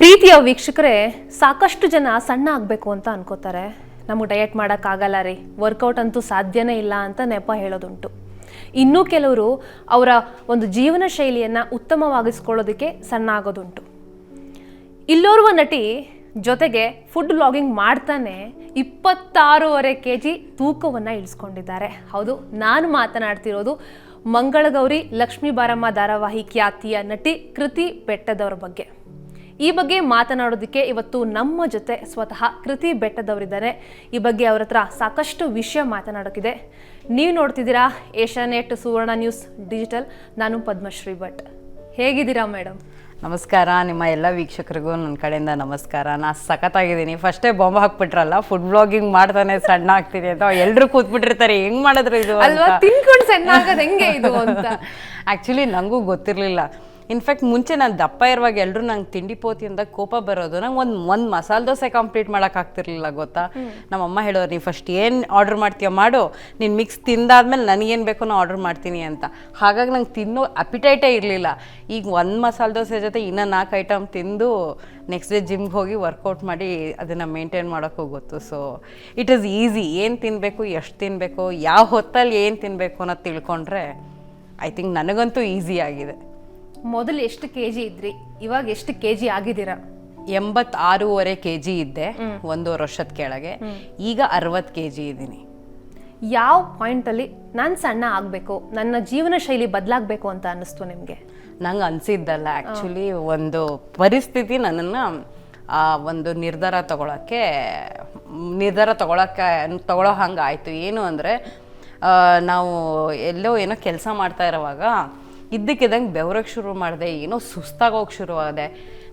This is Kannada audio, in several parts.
ಪ್ರೀತಿಯ ವೀಕ್ಷಕರೇ, ಸಾಕಷ್ಟು ಜನ ಸಣ್ಣ ಆಗಬೇಕು ಅಂತ ಅನ್ಕೋತಾರೆ. ನಮಗೆ ಡಯಟ್ ಮಾಡೋಕ್ಕಾಗಲ್ಲ ರೀ, ವರ್ಕೌಟ್ ಅಂತೂ ಸಾಧ್ಯನೇ ಇಲ್ಲ ಅಂತ ನೆಪ ಹೇಳೋದುಂಟು. ಇನ್ನೂ ಕೆಲವರು ಅವರ ಒಂದು ಜೀವನ ಶೈಲಿಯನ್ನು ಉತ್ತಮವಾಗಿಸ್ಕೊಳ್ಳೋದಕ್ಕೆ ಸಣ್ಣ ಆಗೋದುಂಟು. ಇಲ್ಲೋರ್ವ ನಟಿ ಜೊತೆಗೆ ಫುಡ್ ಬ್ಲಾಗಿಂಗ್ ಮಾಡ್ತಾನೆ 26.5 kg ತೂಕವನ್ನು ಇಳಿಸ್ಕೊಂಡಿದ್ದಾರೆ. ಹೌದು, ನಾನು ಮಾತನಾಡ್ತಿರೋದು ಮಂಗಳಗೌರಿ ಲಕ್ಷ್ಮೀ ಬಾರಮ್ಮ ಧಾರಾವಾಹಿ ಖ್ಯಾತಿಯ ನಟಿ ಕೃತಿ ಬೆಟ್ಟದವರ ಬಗ್ಗೆ. ಈ ಬಗ್ಗೆ ಮಾತನಾಡೋದಕ್ಕೆ ಇವತ್ತು ನಮ್ಮ ಜೊತೆ ಸ್ವತಃ ಕೃತಿ ಬೆಟ್ಟದವರಿದ್ದಾರೆ. ಈ ಬಗ್ಗೆ ಅವ್ರ ಹತ್ರ ಸಾಕಷ್ಟು ವಿಷಯ ಮಾತನಾಡೋಕ್ಕಿದೆ. ನೀವು ನೋಡ್ತಿದ್ದೀರಾ ಏಷ್ಯಾನೆಟ್ ಸುವರ್ಣ ನ್ಯೂಸ್ ಡಿಜಿಟಲ್. ನಾನು ಪದ್ಮಶ್ರೀ ಭಟ್. ಹೇಗಿದ್ದೀರಾ ಮೇಡಮ್? ನಮಸ್ಕಾರ. ನಿಮ್ಮ ಎಲ್ಲ ವೀಕ್ಷಕರಿಗೂ ನನ್ನ ಕಡೆಯಿಂದ ನಮಸ್ಕಾರ. ನಾನು ಸಖತ್ತಾಗಿದ್ದೀನಿ. ಫಸ್ಟೇ ಬಾಂಬ್ ಹಾಕ್ಬಿಟ್ರಲ್ಲ, ಫುಡ್ ಬ್ಲಾಗಿಂಗ್ ಮಾಡ್ತಾನೆ ಸಣ್ಣ ಆಗ್ತೀನಿ ಅಂತ ಎಲ್ಲರೂ ಕೂತ್ಬಿಟ್ಟಿರ್ತಾರೆ. ಹೆಂಗ್ ಮಾಡಿದ್ರು ಇದು ಅಲ್ವಾ, ತಿನ್ಕೊಂಡು ಸಣ್ಣ ಆಗೋದು ಹೆಂಗೆ ಇದು ಅಂತ. ಆ್ಯಕ್ಚುಲಿ ನನಗೂ ಗೊತ್ತಿರಲಿಲ್ಲ. ಇನ್ಫ್ಯಾಕ್ಟ್ ಮುಂಚೆ ನಾನು ದಪ್ಪ ಇರುವಾಗ ಎಲ್ಲರೂ ನಂಗೆ ತಿಂಡಿ ಪೋತಿ ಅಂತ ಕೋಪ ಬರೋದು. ನಂಗೆ ಒಂದು ಮಸಾಲೆ ದೋಸೆ ಕಂಪ್ಲೀಟ್ ಮಾಡೋಕ್ಕಾಗ್ತಿರ್ಲಿಲ್ಲ, ಗೊತ್ತಾ. ನಮ್ಮಮ್ಮ ಹೇಳೋರು, ನೀವು ಫಸ್ಟ್ ಏನು ಆರ್ಡ್ರ್ ಮಾಡ್ತೀಯ ಮಾಡು, ನೀನು ಮಿಕ್ಸ್ ತಿಂದಾದ್ಮೇಲೆ ನನಗೇನು ಬೇಕೋ ನಾನು ಆರ್ಡ್ರ್ ಮಾಡ್ತೀನಿ ಅಂತ. ಹಾಗಾಗಿ ನಂಗೆ ತಿನ್ನೋ ಅಪಿಟೈಟೇ ಇರಲಿಲ್ಲ. ಈಗ ಒಂದು ಮಸಾಲೆ ದೋಸೆ ಜೊತೆ ಇನ್ನೂ 4 ಐಟಮ್ ತಿಂದು ನೆಕ್ಸ್ಟ್ ಡೇ ಜಿಮ್ಗೆ ಹೋಗಿ ವರ್ಕೌಟ್ ಮಾಡಿ ಅದನ್ನು ಮೇಂಟೈನ್ ಮಾಡೋಕ್ಕೂ ಗೊತ್ತು. So it is easy. ಏನು ತಿನ್ನಬೇಕು, ಎಷ್ಟು ತಿನ್ನಬೇಕು, ಯಾವ ಹೊತ್ತಲ್ಲಿ ಏನು ತಿನ್ನಬೇಕು ಅನ್ನೋದು ತಿಳ್ಕೊಂಡ್ರೆ ಐ ಥಿಂಕ್ ನನಗಂತೂ ಈಸಿ ಆಗಿದೆ. ಮೊದಲು ಎಷ್ಟು kg ಇದ್ರಿ, ಇವಾಗ ಎಷ್ಟು kg ಆಗಿದ್ದೀರಾ? 86.5 kg ಇದ್ದೆ 1.5 ವರ್ಷದ ಕೆಳಗೆ. ಈಗ 60 kg ಇದ್ದೀನಿ. ಯಾವ ಪಾಯಿಂಟಲ್ಲಿ ನಾನು ಸಣ್ಣ ಆಗಬೇಕು, ನನ್ನ ಜೀವನ ಶೈಲಿ ಬದಲಾಗಬೇಕು ಅಂತ ಅನ್ನಿಸ್ತು ನಿಮಗೆ? ನಂಗೆ ಅನಿಸಿದ್ದಲ್ಲ, ಆ್ಯಕ್ಚುಲಿ ಒಂದು ಪರಿಸ್ಥಿತಿ ನನ್ನನ್ನು ಒಂದು ನಿರ್ಧಾರ ತಗೊಳ್ಳೋ ಹಂಗೆ ಆಯಿತು. ಏನು ಅಂದರೆ, ನಾವು ಏನೋ ಕೆಲಸ ಮಾಡ್ತಾ ಇರೋವಾಗ ಇದ್ದಕ್ಕಿದ್ದಂಗೆ ಬೆವರಕ್ಕೆ ಶುರು ಮಾಡಿದೆ. ಏನೋ ಸುಸ್ತಾಗೋಗಿ ಶುರುವಾದೆ.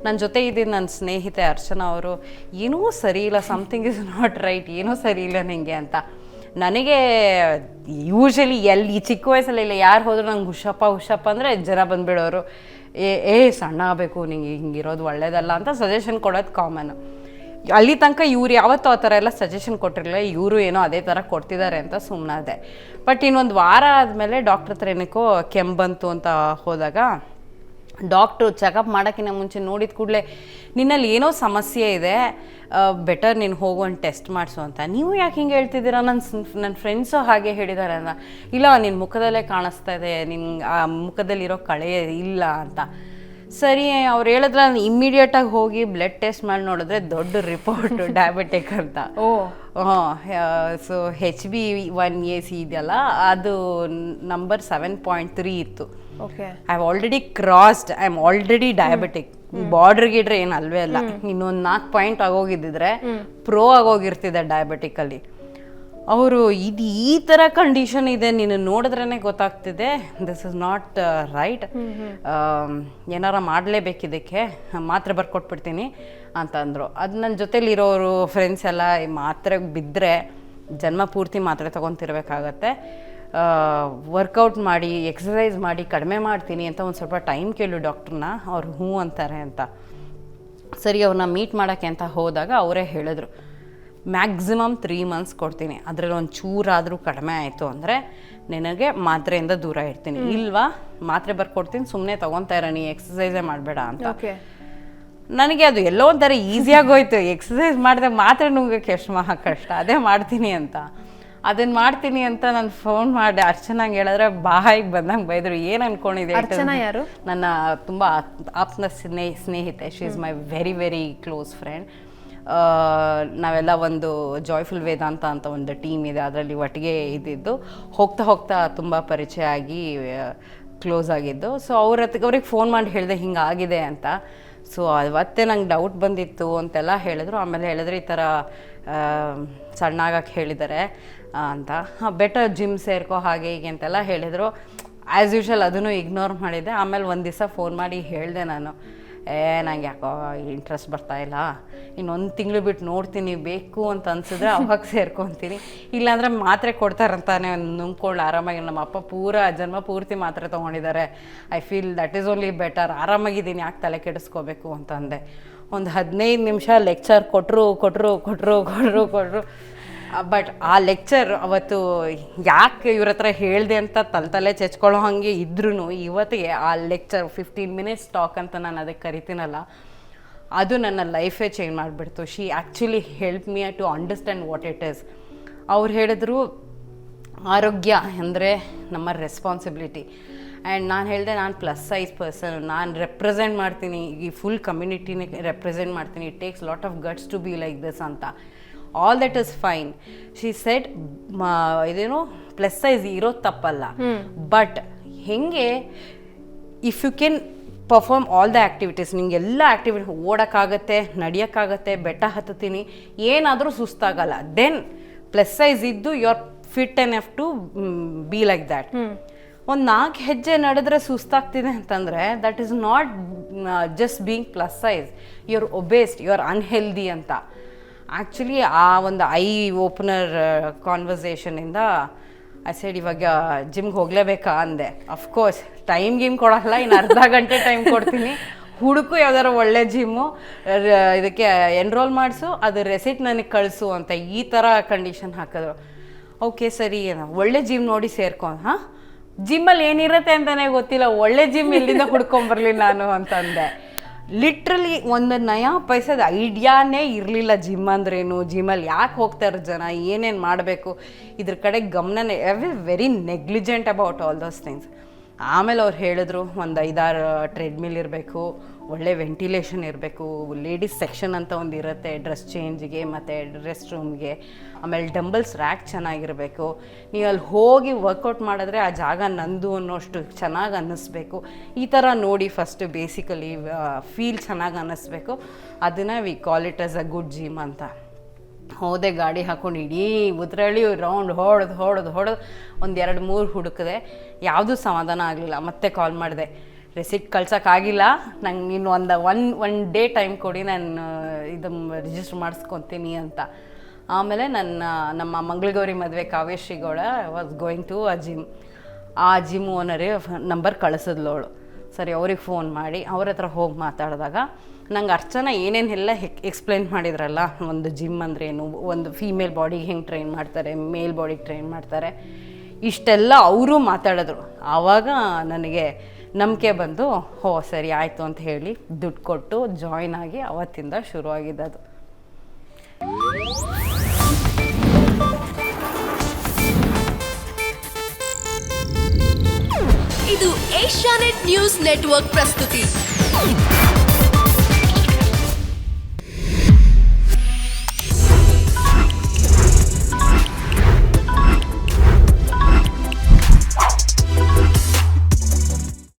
ನನ್ನ ಜೊತೆ ಇದ್ದಿದ್ದು ನನ್ನ ಸ್ನೇಹಿತೆ ಅರ್ಚನಾ ಅವರು, ಏನೂ ಸರಿ ಇಲ್ಲ, ಸಮಥಿಂಗ್ ಇಸ್ ನಾಟ್ ರೈಟ್, ಏನೂ ಸರಿ ಇಲ್ಲ ನಿಂಗೆ ಅಂತ. ನನಗೆ ಯೂಶ್ವಲಿ ಈ ಚಿಕ್ಕ ವಯಸ್ಸಲ್ಲಿ ಇಲ್ಲ, ಯಾರು ಹೋದ್ರು ನಂಗೆ ಹುಷಪ್ಪ ಅಂದರೆ ಜನ ಬಂದುಬಿಡೋರು, ಸಣ್ಣ ಆಗಬೇಕು, ನಿಂಗೆ ಹಿಂಗಿರೋದು ಒಳ್ಳೇದಲ್ಲ ಅಂತ ಸಜೆಷನ್ ಕೊಡೋದು ಕಾಮನ್. ಅಲ್ಲಿ ತನಕ ಇವ್ರು ಯಾವತ್ತೂ ಆ ಥರ ಎಲ್ಲ ಸಜೆಷನ್ ಕೊಟ್ಟಿರಲಿಲ್ಲ. ಇವರು ಏನೋ ಅದೇ ಥರ ಕೊಡ್ತಿದ್ದಾರೆ ಅಂತ ಸುಮ್ಮನಾದೆ. ಬಟ್ ಇನ್ನೊಂದು ವಾರ ಆದಮೇಲೆ ಡಾಕ್ಟ್ರ್ ಹತ್ರ ಏನಕ್ಕೋ ಕೆಮ್ಮು ಬಂತು ಅಂತ ಹೋದಾಗ ಡಾಕ್ಟ್ರು ಚೆಕಪ್ ಮಾಡೋಕ್ಕಿಂತ ಮುಂಚೆ ನೋಡಿದ ಕೂಡಲೇ ನಿನ್ನಲ್ಲಿ ಏನೋ ಸಮಸ್ಯೆ ಇದೆ, ಬೆಟರ್ ನೀನು ಹೋಗು ಒಂದು ಟೆಸ್ಟ್ ಮಾಡಿಸು ಅಂತ. ನೀವು ಯಾಕೆ ಹಿಂಗೆ ಹೇಳ್ತಿದ್ದೀರಾ? ನನ್ನ ಫ್ರೆಂಡ್ಸು ಹಾಗೆ ಹೇಳಿದ್ದಾರೆ ಅಂತ. ಇಲ್ಲ, ನಿನ್ನ ಮುಖದಲ್ಲೇ ಕಾಣಿಸ್ತಾ ಇದೆ, ನಿನ್ನ ಆ ಮುಖದಲ್ಲಿರೋ ಕಳೆ ಇಲ್ಲ ಅಂತ. ಸರಿ, ಅವ್ರು ಹೇಳಿದ್ರೆ ನಾನು ಇಮ್ಮಿಡಿಯೇಟಾಗಿ ಹೋಗಿ ಬ್ಲಡ್ ಟೆಸ್ಟ್ ಮಾಡಿ ನೋಡಿದ್ರೆ ದೊಡ್ಡ ರಿಪೋರ್ಟು ಡಯಾಬಿಟಿಕ್ ಅಂತ. ಸೊ HbA1c ಇದೆಯಲ್ಲ, ಅದು ನಂಬರ್ 7.3 ಇತ್ತು. I have already crossed, I am already diabetic. Border ಗಿಡ್ರೆ ಏನು ಅಲ್ವೇ ಅಲ್ಲ. ಇನ್ನೊಂದು 4 ಪಾಯಿಂಟ್ ಆಗೋಗಿದ್ದಿದ್ರೆ ಪ್ರೋ ಆಗೋಗಿರ್ತಿದೆ ಡಯಾಬಿಟಿಕಲ್ಲಿ. ಅವರು ಇದು ಈ ಥರ ಕಂಡೀಷನ್ ಇದೆ, ನೀನು ನೋಡಿದ್ರೇ ಗೊತ್ತಾಗ್ತಿದೆ, ದಿಸ್ ಇಸ್ ನಾಟ್ ರೈಟ್, ಏನಾರ ಮಾಡಲೇಬೇಕು, ಇದಕ್ಕೆ ಮಾತ್ರೆ ಬರ್ಕೊಟ್ಬಿಡ್ತೀನಿ ಅಂತಂದರು. ಅದು ನನ್ನ ಜೊತೆಲಿರೋರು ಫ್ರೆಂಡ್ಸ್ ಎಲ್ಲ ಈ ಮಾತ್ರೆಗೆ ಬಿದ್ದರೆ ಜನ್ಮ ಪೂರ್ತಿ ಮಾತ್ರೆ ತೊಗೊತಿರ್ಬೇಕಾಗತ್ತೆ, ವರ್ಕೌಟ್ ಮಾಡಿ ಎಕ್ಸಸೈಸ್ ಮಾಡಿ ಕಡಿಮೆ ಮಾಡ್ತೀನಿ ಅಂತ ಒಂದು ಸ್ವಲ್ಪ ಟೈಮ್ ಕೇಳು ಡಾಕ್ಟ್ರನ್ನ, ಅವ್ರು ಹ್ಞೂ ಅಂತಾರೆ ಅಂತ. ಸರಿ, ಅವ್ರನ್ನ ಮೀಟ್ ಮಾಡೋಕ್ಕೆ ಅಂತ ಹೋದಾಗ ಅವರೇ ಹೇಳಿದ್ರು, ಮ್ಯಾಕ್ಸಿಮಮ್ 3 months ಕೊಡ್ತೀನಿ, ಅದರಲ್ಲಿ ಒಂದು ಚೂರಾದರೂ ಕಡಿಮೆ ಆಯಿತು ಅಂದರೆ ನಿನಗೆ ಮಾತ್ರೆಯಿಂದ ದೂರ ಇರ್ತೀನಿ, ಇಲ್ವಾ ಮಾತ್ರೆ ಬರ್ಕೊಡ್ತೀನಿ, ಸುಮ್ಮನೆ ತೊಗೊತಾ ಇರೋ, ನೀ ಎಕ್ಸಸೈಸೇ ಮಾಡಬೇಡ ಅಂತ. ನನಗೆ ಅದು ಎಲ್ಲೋ ಒಂಥರ ಈಸಿಯಾಗೋಯ್ತು. ಎಕ್ಸಸೈಸ್ ಮಾಡಿದಾಗ ಮಾತ್ರೆ ನುಂಗಕ್ಕೆ ಎಷ್ಟು ಮಹಾ ಕಷ್ಟ, ಅದೇ ಮಾಡ್ತೀನಿ ಅಂತ. ಅದನ್ನು ಮಾಡ್ತೀನಿ ಅಂತ ನಾನು ಫೋನ್ ಮಾಡಿ ಅರ್ಚನಾಗೆ ಹೇಳಿದ್ರೆ ಬಾಯಿಗೆ ಬಂದಂಗೆ ಬೈದರು. ಏನು ಅನ್ಕೊಂಡಿದೆ? ಅರ್ಚನಾ ಯಾರು? ನನ್ನ ತುಂಬ ಆಪ್ತ ಸ್ನೇಹಿತೆ. She is my very very close friend. ನಾವೆಲ್ಲ ಒಂದು ಜಾಯ್ಫುಲ್ ವೇದಾಂತ ಅಂತ ಒಂದು ಟೀಮ್ ಇದೆ, ಅದರಲ್ಲಿ ಒಟ್ಟಿಗೆ ಇದ್ದಿದ್ದು. ಹೋಗ್ತಾ ತುಂಬ ಪರಿಚಯ ಆಗಿ ಕ್ಲೋಸ್ ಆಗಿದ್ದು. ಸೊ ಅವ್ರಿಗೆ ಫೋನ್ ಮಾಡಿ ಹೇಳಿದೆ ಹಿಂಗಾಗಿದೆ ಅಂತ. ಸೊ ಅವತ್ತೇ ನಂಗೆ ಡೌಟ್ ಬಂದಿತ್ತು ಅಂತೆಲ್ಲ ಹೇಳಿದ್ರು. ಆಮೇಲೆ ಹೇಳಿದ್ರೆ ಈ ಥರ ಸಣ್ಣ ಆಗಕ್ಕೆ ಹೇಳಿದ್ದಾರೆ ಅಂತ, ಬೆಟರ್ ಜಿಮ್ ಸೇರ್ಕೋ ಹಾಗೆ ಹೀಗೆ ಅಂತೆಲ್ಲ ಹೇಳಿದರು. ಆ್ಯಸ್ ಯೂಶ್ವಲ್ ಅದನ್ನು ಇಗ್ನೋರ್ ಮಾಡಿದ್ದೆ. ಆಮೇಲೆ ಒಂದು ದಿವಸ ಫೋನ್ ಮಾಡಿ ಹೇಳಿದೆ ನಾನು, ನಂಗೆ ಯಾಕೋ ಇಂಟ್ರೆಸ್ಟ್ ಬರ್ತಾಯಿಲ್ಲ, ಇನ್ನೊಂದು ತಿಂಗಳು ಬಿಟ್ಟು ನೋಡ್ತೀನಿ, ಬೇಕು ಅಂತ ಅನಿಸಿದ್ರೆ ಅವಾಗ ಸೇರ್ಕೊತೀನಿ, ಇಲ್ಲಾಂದರೆ ಮಾತ್ರೆ ಕೊಡ್ತಾರಂತಾನೆ ನುಂಗ್ಕೊಂಡು ಆರಾಮಾಗಿ. ನಮ್ಮ ಅಪ್ಪ ಜನ್ಮ ಪೂರ್ತಿ ಮಾತ್ರೆ ತೊಗೊಂಡಿದ್ದಾರೆ, I feel that is only better, ಆರಾಮಾಗಿದ್ದೀನಿ, ಯಾಕೆ ತಲೆ ಕೆಡಿಸ್ಕೋಬೇಕು ಅಂತಂದೆ. ಒಂದು 15 ನಿಮಿಷ ಲೆಕ್ಚರ್ ಕೊಟ್ಟರು. ಬಟ್ ಆ ಲೆಕ್ಚರ್ ಅವತ್ತು ಯಾಕೆ ಇವ್ರ ಹತ್ರ ಹೇಳಿದೆ ಅಂತ ತಲೆ ಚೆಚ್ಕೊಳ್ಳೋ ಹಾಗೆ ಇದ್ರೂ ಇವತ್ತಿಗೆ ಆ ಲೆಕ್ಚರ್ 15 minutes ಟಾಕ್ ಅಂತ ನಾನು ಅದಕ್ಕೆ ಕರಿತೀನಲ್ಲ, ಅದು ನನ್ನ ಲೈಫೇ ಚೇಂಜ್ ಮಾಡಿಬಿಡ್ತು. She actually help me to understand what it is. ಅವ್ರು ಹೇಳಿದ್ರು ಆರೋಗ್ಯ ಅಂದರೆ ನಮ್ಮ ರೆಸ್ಪಾನ್ಸಿಬಿಲಿಟಿ. ಆ್ಯಂಡ್ ನಾನು ಹೇಳಿದೆ, ನಾನು ಪ್ಲಸ್ ಸೈಜ್ ಪರ್ಸನ್, ನಾನು ರೆಪ್ರೆಸೆಂಟ್ ಮಾಡ್ತೀನಿ, ಈ ಫುಲ್ ಕಮ್ಯುನಿಟಿನೇ ರೆಪ್ರೆಸೆಂಟ್ ಮಾಡ್ತೀನಿ, it takes lot of guts to be like this ಅಂತ. All that is fine. She said ಇದೇನು ಪ್ಲಸ್ ಸೈಜ್ ಇರೋದು ತಪ್ಪಲ್ಲ, ಬಟ್ ಹೆಂಗೆ if you can perform all the activities, ನಿಂಗೆಲ್ಲ ಆ್ಯಕ್ಟಿವಿಟಿ ಓಡೋಕ್ಕಾಗತ್ತೆ, ನಡೆಯೋಕ್ಕಾಗತ್ತೆ, ಬೆಟ್ಟ ಹತ್ತುತ್ತೀನಿ, ಏನಾದರೂ ಸುಸ್ತಾಗಲ್ಲ, ದೆನ್ ಪ್ಲಸ್ ಸೈಜ್ ಇದ್ದು you are fit enough to be like that. ಒಂದು 4 ಹೆಜ್ಜೆ ನಡೆದ್ರೆ ಸುಸ್ತಾಗ್ತಿದೆ ಅಂತಂದರೆ that is not just being plus size, you are obesed, you are unhealthy ಅಂತ. ಆ್ಯಕ್ಚುಲಿ ಆ ಒಂದು ಐ ಓಪನರ್ ಕಾನ್ವರ್ಸೇಷನಿಂದ ಐ ಸೈಡ್ ಇವಾಗ ಜಿಮ್ಗೆ ಹೋಗಲೇಬೇಕಾ ಅಂದೆ. ಅಫ್ಕೋರ್ಸ್ ಟೈಮ್ ಗೀಮ್ ಕೊಡೋಲ್ಲ, ಇನ್ನು ಅರ್ಧ ಗಂಟೆ ಟೈಮ್ ಕೊಡ್ತೀನಿ, ಹುಡುಕು ಯಾವ್ದಾರು ಒಳ್ಳೆ ಜಿಮ್ಮು, ಇದಕ್ಕೆ ಎನ್ರೋಲ್ ಮಾಡಿಸು, ಅದು ರೆಸಿಟ್ ನನಗೆ ಕಳಿಸು ಅಂತ ಈ ಥರ ಕಂಡೀಷನ್ ಹಾಕಿದ್ರು. ಓಕೆ ಸರಿ, ಒಳ್ಳೆ ಜಿಮ್ ನೋಡಿ ಸೇರ್ಕೊಂಡು, ಹಾಂ ಜಿಮ್ಮಲ್ಲಿ ಏನಿರುತ್ತೆ ಅಂತಲೇ ಗೊತ್ತಿಲ್ಲ, ಒಳ್ಳೆ ಜಿಮ್ ಎಲ್ಲಿಂದ ಹುಡ್ಕೊಂಬರ್ಲಿ ನಾನು ಅಂತಂದೆ. ಲಿಟ್ರಲಿ ಒಂದು ನಯಾ ಪೈಸದ ಐಡಿಯಾನೇ ಇರಲಿಲ್ಲ ಜಿಮ್ ಅಂದ್ರೇನು, ಜಿಮ್ಮಲ್ಲಿ ಯಾಕೆ ಹೋಗ್ತಾರೆ ಜನ, ಏನೇನು ಮಾಡಬೇಕು, ಇದ್ರ ಕಡೆ ಗಮನನೇ, very negligent about all those things. ಆಮೇಲೆ ಅವ್ರು ಹೇಳಿದ್ರು, ಒಂದು 5-6 ಟ್ರೆಡ್ಮಿಲ್ ಇರಬೇಕು, ಒಳ್ಳೆ ವೆಂಟಿಲೇಷನ್ ಇರಬೇಕು, ಲೇಡೀಸ್ ಸೆಕ್ಷನ್ ಅಂತ ಒಂದು ಇರುತ್ತೆ ಡ್ರೆಸ್ ಚೇಂಜ್ಗೆ ಮತ್ತು ರೆಸ್ಟ್ ರೂಮ್ಗೆ, ಆಮೇಲೆ ಡಂಬಲ್ಸ್ ರ್ಯಾಕ್ ಚೆನ್ನಾಗಿರಬೇಕು, ನೀವು ಅಲ್ಲಿ ಹೋಗಿ ವರ್ಕೌಟ್ ಮಾಡಿದ್ರೆ ಆ ಜಾಗ ನಂದು ಅನ್ನೋಷ್ಟು ಚೆನ್ನಾಗಿ ಅನ್ನಿಸ್ಬೇಕು, ಈ ಥರ ನೋಡಿ ಫಸ್ಟ್ ಬೇಸಿಕಲಿ ಫೀಲ್ ಚೆನ್ನಾಗಿ ಅನ್ನಿಸ್ಬೇಕು, ಅದನ್ನು we call it as a good gym ಅಂತ. ಹೋದೆ, ಗಾಡಿ ಹಾಕ್ಕೊಂಡು ಇಡೀ ಉದ್ರಳ್ಳಿ ರೌಂಡ್ ಹೊಡೆದು ಒಂದು 2-3 ಹುಡುಕಿದೆ, ಯಾವುದೂ ಸಮಾಧಾನ ಆಗಲಿಲ್ಲ. ಮತ್ತೆ ಕಾಲ್ ಮಾಡಿದೆ, ರೆಸಿಟ್ ಕಳ್ಸೋಕ್ಕಾಗಿಲ್ಲ, ನಂಗೆ ನೀನು ಒನ್ ಡೇ ಟೈಮ್ ಕೊಡಿ, ನಾನು ಇದನ್ನು ರಿಜಿಸ್ಟರ್ ಮಾಡಿಸ್ಕೊತೀನಿ ಅಂತ. ಆಮೇಲೆ ನಮ್ಮ ಮಂಗಳಗೌರಿ ಮದುವೆ Kavyashree Gowda was going to a gym. ಆ ಜಿಮ್ ಓನರೇ ನಂಬರ್ ಕಳಿಸಿದ್ಲು ಅವಳು. ಸರಿ, ಅವ್ರಿಗೆ ಫೋನ್ ಮಾಡಿ ಅವ್ರ ಹತ್ರ ಹೋಗಿ ಮಾತಾಡಿದಾಗ ನಂಗೆ ಅರ್ಚನಾ ಏನೇನೆಲ್ಲ ಎಕ್ಸ್ಪ್ಲೇನ್ ಮಾಡಿದ್ರಲ್ಲ, ಒಂದು ಜಿಮ್ ಅಂದ್ರೇನು, ಒಂದು ಫೀಮೇಲ್ ಬಾಡಿಗೆ ಹೆಂಗೆ ಟ್ರೈನ್ ಮಾಡ್ತಾರೆ, ಮೇಲ್ ಬಾಡಿಗೆ ಟ್ರೈನ್ ಮಾಡ್ತಾರೆ, ಇಷ್ಟೆಲ್ಲ ಅವರು ಮಾತಾಡಿದ್ರು. ಆವಾಗ ನನಗೆ ನಂಬಿಕೆ ಬಂದು, ಹೋ ಸರಿ ಆಯಿತು ಅಂತ ಹೇಳಿ ದುಡ್ಡು ಕೊಟ್ಟು ಜಾಯ್ನ್ ಆಗಿ ಅವತ್ತಿಂದ ಶುರುವಾಗಿದ್ದದು. ಇದು ಏಷ್ಯಾನೆಟ್ ನ್ಯೂಸ್ ನೆಟ್ವರ್ಕ್ ಪ್ರಸ್ತುತಿ.